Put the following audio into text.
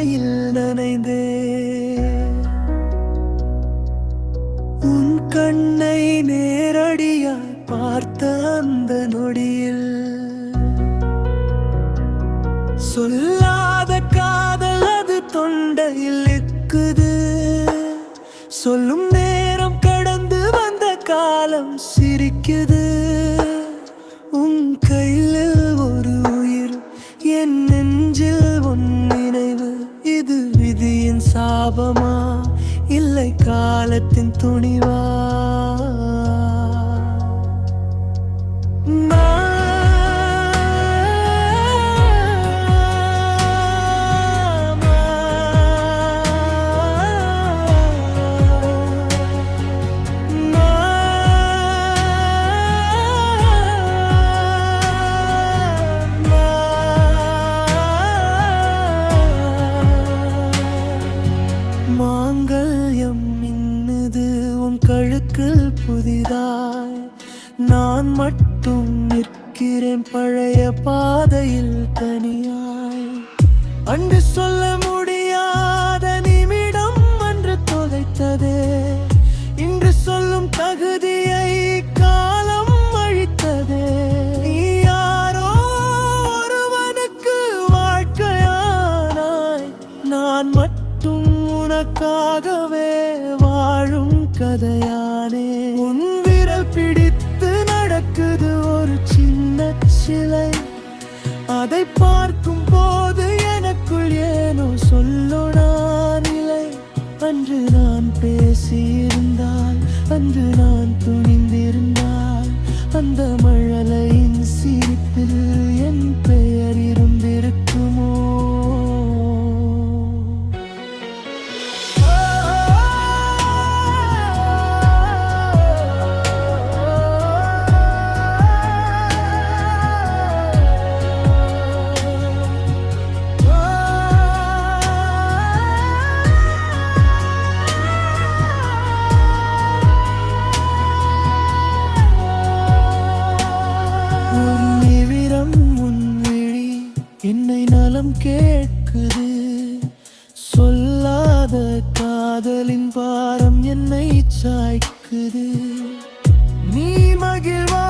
மழையில் நனைந்தே உன் கண்ணை நேரடியாய் பார்த்த அந்த நொடியில் சொல்லாத காதல் அது தொண்டையில் இருக்குது. சொல்லும் நேரம் கடந்து வந்த காலம் சிரிக்குது. உன் கையில் ஒரு உயிர், என் நெஞ்சில் உன் நினைவு. இது விதியின் சாபமா இல்லை காலத்தின் துணிவா? மாங்கல்யம் மின்னுது உன் கழுக்கில் புதிதாய். நான் மட்டும் நிற்கிறேன் பழைய பாதையில் தனியாய். அன்று சொல்ல முடியாத நிமிடம் அன்று தொலைத்ததே. இன்று சொல்லும் தகுதியை காலம் அழித்ததே. நீ யாரோ ஒருவனுக்கு வாழ்க்கையானாய். நான் மட்டும் உனக்காகவே வாழும் கதையானே. உன் விரல் பிடித்து நடக்குது ஒரு சின்ன சிலை. அதை பார்க்கும் போது எனக்குள் ஏனோ சொல்லோனா நிலை. அன்று நான் பேசியிருந்தால், அன்று நான் துணிந்திருந்தால், அந்த மழலையின் சிரிப்பில் என் பெயர் இருந்திருக்குமோ? என்னை நலம் கேட்குது. சொல்லாத காதலின் பாரம் என்னை சாய்க்குது. நீ மகிழ்வா